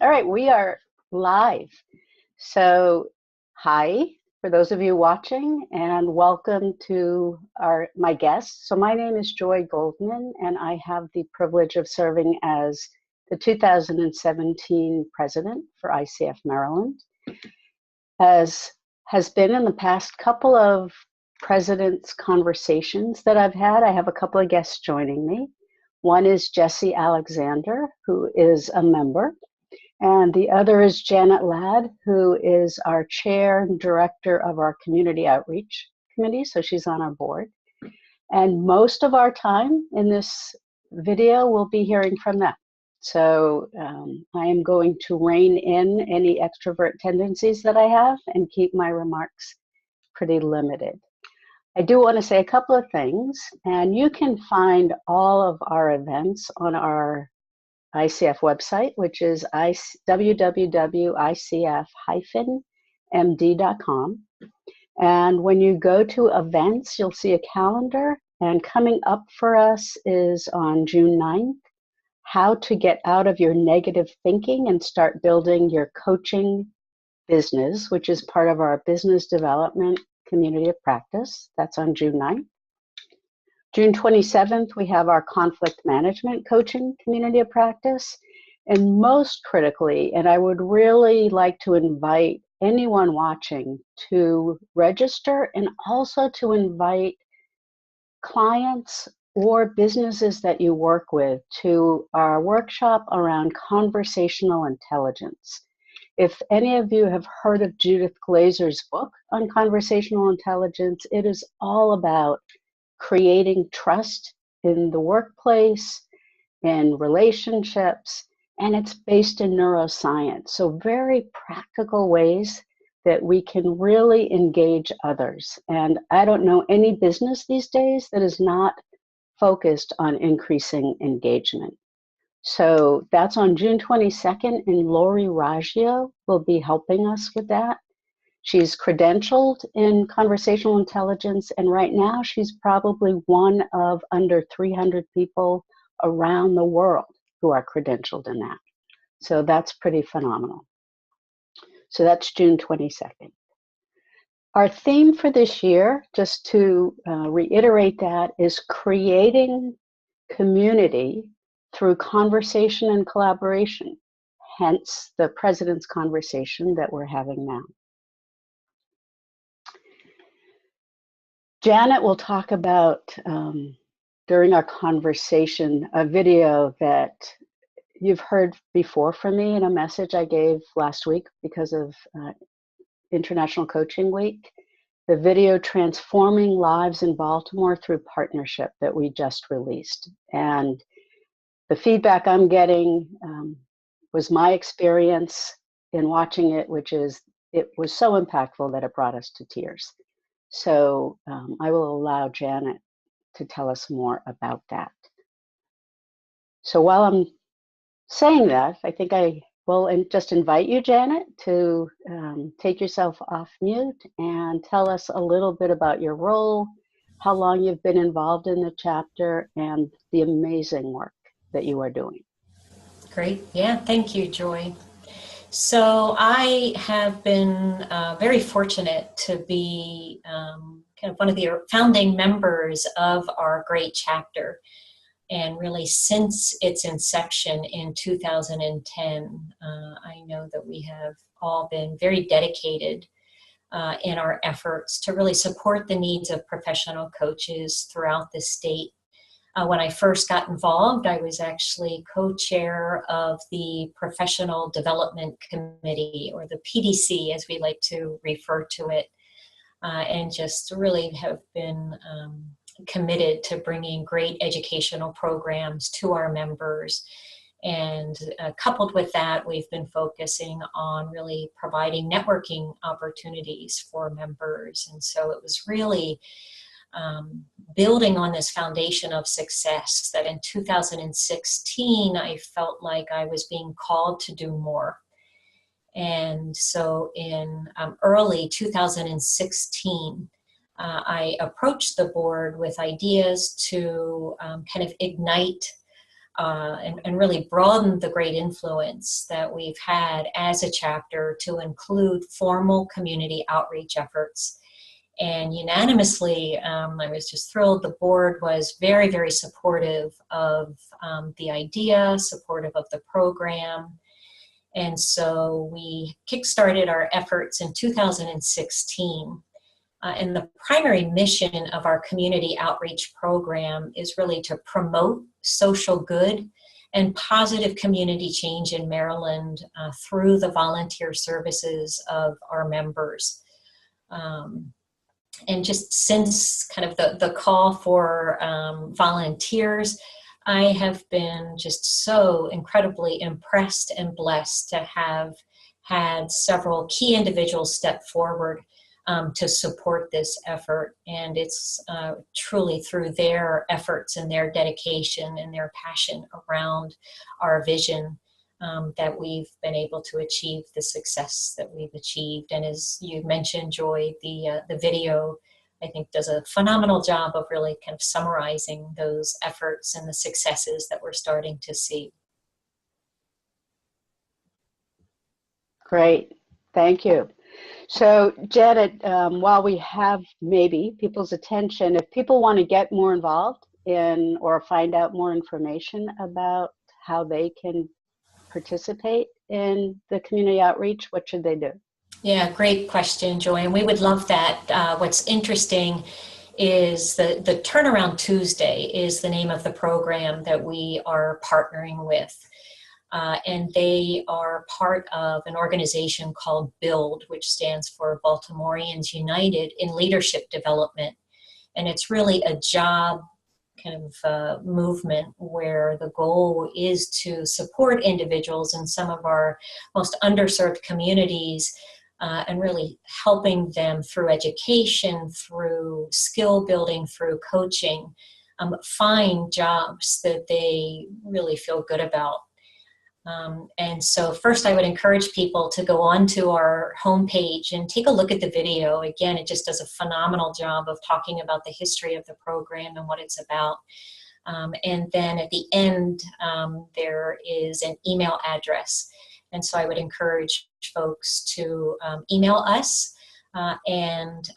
All right, we are live. So, hi for those of you watching, and welcome to my guests. So, my name is Joy Goldman, and I have the privilege of serving as the 2017 president for ICF Maryland. As has been in the past couple of presidents' conversations that I've had, I have a couple of guests joining me. One is Jesse Alexander, who is a member. And the other is Janet Ladd, who is our chair and director of our community outreach committee. So she's on our board. And most of our time in this video, we'll be hearing from them. So I am going to rein in any extrovert tendencies that I have and keep my remarks pretty limited. I do want to say a couple of things, and you can find all of our events on our ICF website, which is www.icf-md.com. And when you go to events, you'll see a calendar. And coming up for us is on June 9th, how to get out of your negative thinking and start building your coaching business, which is part of our business development community of practice. That's on June 9th. June 27th, we have our conflict management coaching community of practice. And most critically, and I would really like to invite anyone watching to register and also to invite clients or businesses that you work with to our workshop around conversational intelligence. If any of you have heard of Judith Glazer's book on conversational intelligence, it is all about creating trust in the workplace, in relationships, and it's based in neuroscience. So very practical ways that we can really engage others. And I don't know any business these days that is not focused on increasing engagement. So that's on June 22nd, and Lori Raggio will be helping us with that. She's credentialed in conversational intelligence, and right now she's probably one of under 300 people around the world who are credentialed in that. So that's pretty phenomenal. So that's June 22nd. Our theme for this year, just to reiterate that, is creating community through conversation and collaboration, hence the President's Conversation that we're having now. Janet will talk about, during our conversation, a video that you've heard before from me in a message I gave last week because of International Coaching Week. The video Transforming Lives in Baltimore Through Partnership that we just released. And the feedback I'm getting was my experience in watching it, which is it was so impactful that it brought us to tears. So I will allow Janet to tell us more about that. So while I'm saying that, I think I will just invite you, Janet, to take yourself off mute and tell us a little bit about your role, how long you've been involved in the chapter, and the amazing work that you are doing. Great. Yeah, thank you, Joy. So I have been very fortunate to be kind of one of the founding members of our great chapter. And really, since its inception in 2010, I know that we have all been very dedicated in our efforts to really support the needs of professional coaches throughout the state. When I first got involved, I was actually co-chair of the Professional Development Committee, or the PDC as we like to refer to it, and just really have been committed to bringing great educational programs to our members. And coupled with that, we've been focusing on really providing networking opportunities for members. And so it was really building on this foundation of success that in 2016, I felt like I was being called to do more. And so in early 2016, I approached the board with ideas to kind of ignite and really broadened the great influence that we've had as a chapter to include formal community outreach efforts. And unanimously, I was just thrilled. The board was very, very supportive of the idea, supportive of the program. And so we kickstarted our efforts in 2016. And the primary mission of our community outreach program is really to promote social good and positive community change in Maryland through the volunteer services of our members. And just since kind of the call for volunteers, I have been just so incredibly impressed and blessed to have had several key individuals step forward to support this effort. And it's truly through their efforts and their dedication and their passion around our vision that we've been able to achieve the success that we've achieved. And as you mentioned, Joy, the video, I think, does a phenomenal job of really kind of summarizing those efforts and the successes that we're starting to see. Great, thank you. So Janet, while we have maybe people's attention, if people want to get more involved in or find out more information about how they can participate in the community outreach, what should they do? Yeah, great question, Joy. And we would love that. What's interesting is the Turnaround Tuesday is the name of the program that we are partnering with. And they are part of an organization called BUILD, which stands for Baltimoreans United in Leadership Development. And it's really a job kind of movement where the goal is to support individuals in some of our most underserved communities and really helping them through education, through skill building, through coaching, find jobs that they really feel good about. And so first I would encourage people to go onto our homepage and take a look at the video. Again, it just does a phenomenal job of talking about the history of the program and what it's about. And then at the end, there is an email address. And so I would encourage folks to email us. And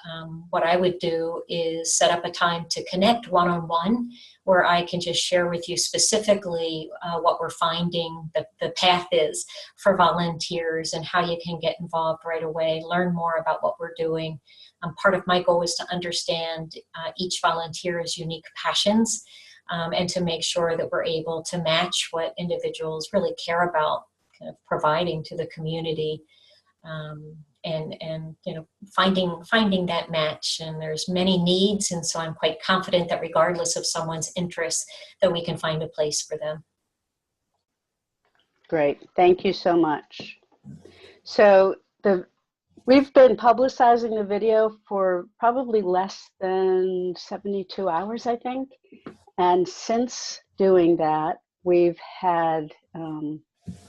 what I would do is set up a time to connect one-on-one where I can just share with you specifically what we're finding the path is for volunteers and how you can get involved right away, learn more about what we're doing. Part of my goal is to understand each volunteer's unique passions and to make sure that we're able to match what individuals really care about kind of providing to the community. And you know, finding that match, and there's many needs, and so I'm quite confident that regardless of someone's interests, that we can find a place for them. Great, thank you so much. So we've been publicizing the video for probably less than 72 hours, I think, and since doing that, we've had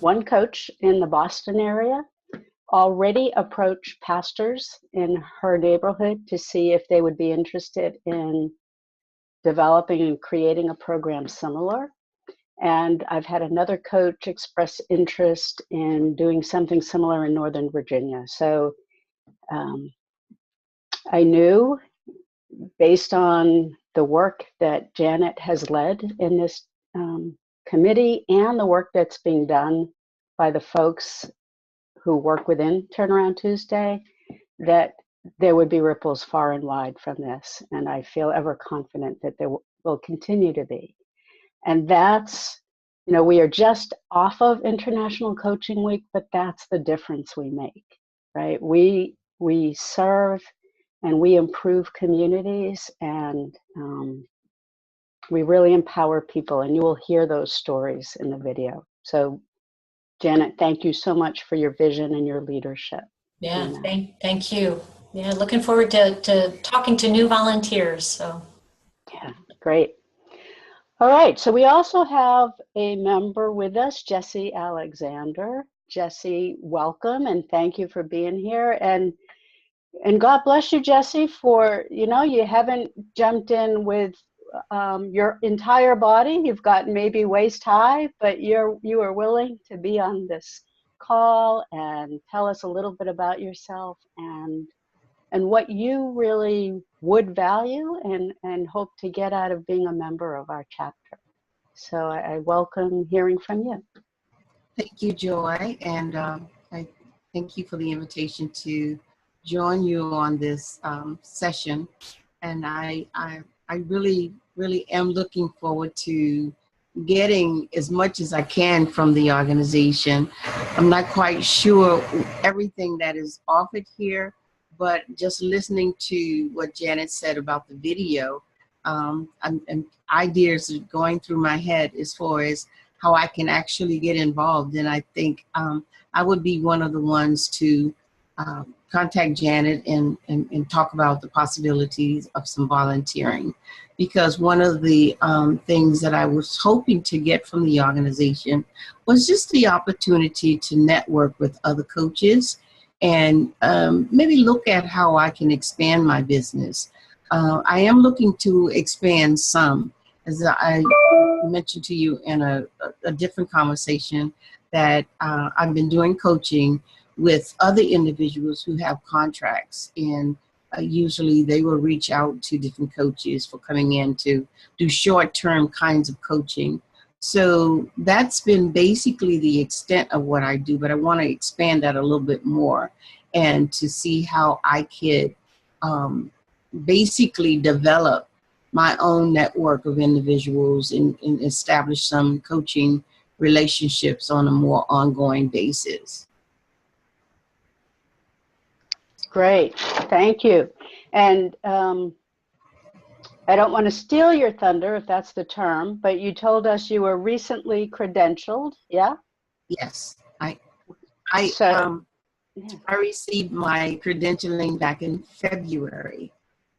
one coach in the Boston area already approached pastors in her neighborhood to see if they would be interested in developing and creating a program similar. And I've had another coach express interest in doing something similar in Northern Virginia. So I knew, based on the work that Janet has led in this committee and the work that's being done by the folks who work within Turnaround Tuesday, that there would be ripples far and wide from this. And I feel ever confident that there will continue to be. And that's, you know, we are just off of International Coaching Week, but that's the difference we make, right? We serve and we improve communities, and we really empower people, and you will hear those stories in the video. So Janet, thank you so much for your vision and your leadership. Yeah, thank you. Yeah, looking forward to talking to new volunteers. So yeah, great. All right, so we also have a member with us, Jesse Alexander. Jesse, welcome, and thank you for being here. And God bless you, Jesse, for, you know, you haven't jumped in with your entire body. You've got maybe waist high, but you are willing to be on this call and tell us a little bit about yourself and what you really would value and hope to get out of being a member of our chapter. So I welcome hearing from you. Thank you, Joy, and I thank you for the invitation to join you on this session. And I really, really am looking forward to getting as much as I can from the organization. I'm not quite sure everything that is offered here, but just listening to what Janet said about the video, and ideas are going through my head as far as how I can actually get involved. And I think I would be one of the ones to contact Janet and talk about the possibilities of some volunteering. Because one of the things that I was hoping to get from the organization was just the opportunity to network with other coaches and maybe look at how I can expand my business. I am looking to expand some. As I mentioned to you in a different conversation, that I've been doing coaching with other individuals who have contracts, and usually they will reach out to different coaches for coming in to do short-term kinds of coaching. So that's been basically the extent of what I do, but I want to expand that a little bit more and to see how I could basically develop my own network of individuals and establish some coaching relationships on a more ongoing basis. Great, thank you. And I don't want to steal your thunder, if that's the term, but you told us you were recently credentialed, yeah? Yes, I received my credentialing back in February.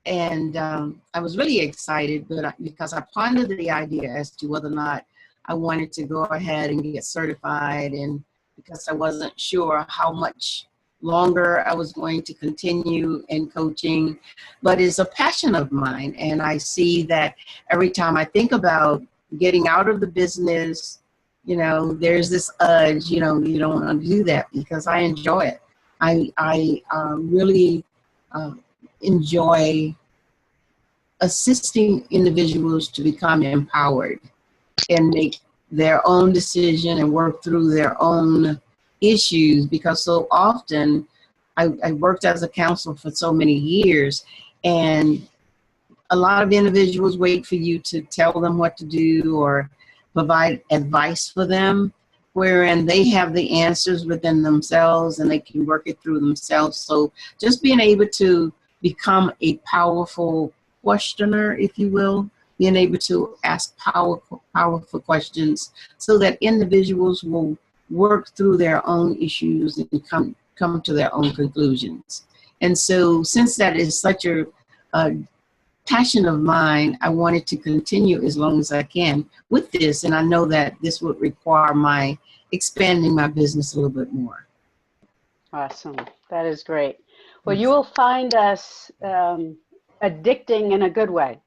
And I was really excited, but because I pondered the idea as to whether or not I wanted to go ahead and get certified, and because I wasn't sure how much longer I was going to continue in coaching, but it's a passion of mine. And I see that every time I think about getting out of the business, you know, there's this urge, you know, you don't want to do that because I enjoy it. I really enjoy assisting individuals to become empowered and make their own decision and work through their own issues, because so often I worked as a counselor for so many years, and a lot of individuals wait for you to tell them what to do or provide advice for them, wherein they have the answers within themselves and they can work it through themselves. So just being able to become a powerful questioner, if you will, being able to ask powerful questions so that individuals will work through their own issues and come to their own conclusions. And so since that is such a passion of mine, I wanted to continue as long as I can with this, and I know that this would require my expanding my business a little bit more. Awesome, that is great. Well, you will find us addicting in a good way.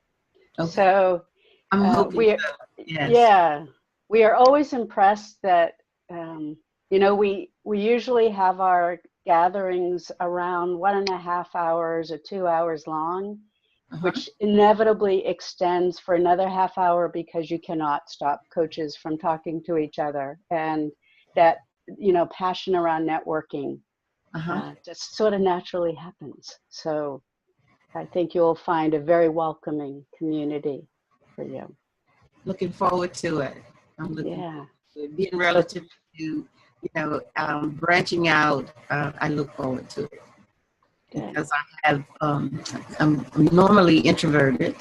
Okay. So I'm hoping so. Yes. Yeah, we are always impressed that you know, we usually have our gatherings around 1.5 hours or 2 hours long, which inevitably extends for another half hour because you cannot stop coaches from talking to each other, and that, you know, passion around networking just sort of naturally happens. So I think you'll find a very welcoming community for you. Looking forward to it. I'm looking forward to it. Being relative to, you know, branching out, I look forward to it. Because I have, I'm normally introverted.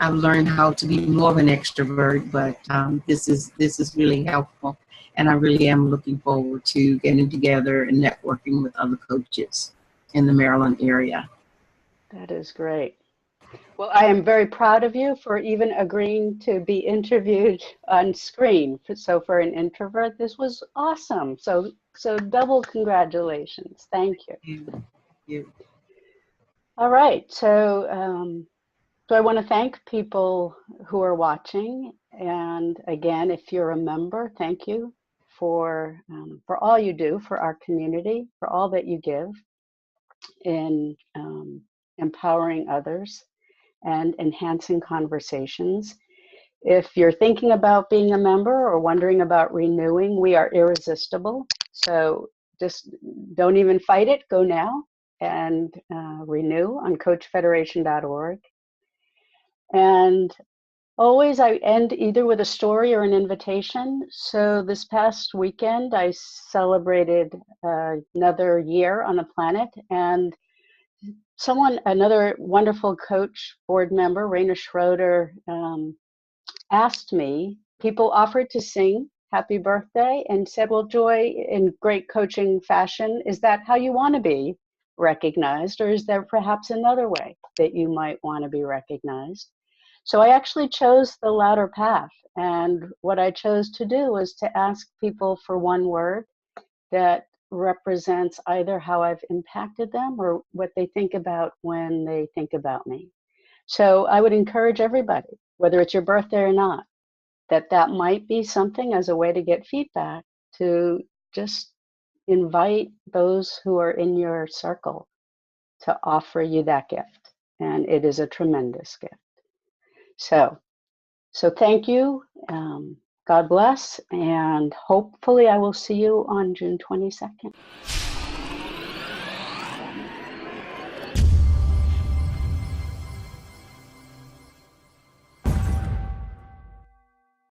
I've learned how to be more of an extrovert, but this is really helpful. And I really am looking forward to getting together and networking with other coaches in the Maryland area. That is great. Well, I am very proud of you for even agreeing to be interviewed on screen. So for an introvert, this was awesome. So double congratulations. Thank you. Thank you. All right. So So I want to thank people who are watching. And again, if you're a member, thank you for all you do for our community, for all that you give in empowering others and enhancing conversations. If you're thinking about being a member or wondering about renewing, we are irresistible. So just don't even fight it. Go now and renew on coachfederation.org. And always I end either with a story or an invitation. So this past weekend, I celebrated another year on the planet, and another wonderful coach board member, Raina Schroeder, asked me, people offered to sing happy birthday and said, well, Joy, in great coaching fashion, is that how you want to be recognized? Or is there perhaps another way that you might want to be recognized? So I actually chose the latter path. And what I chose to do was to ask people for one word that represents either how I've impacted them or what they think about when they think about me. So I would encourage everybody, whether it's your birthday or not, that might be something as a way to get feedback, to just invite those who are in your circle to offer you that gift. And it is a tremendous gift. So thank you. God bless. And hopefully I will see you on June 22nd.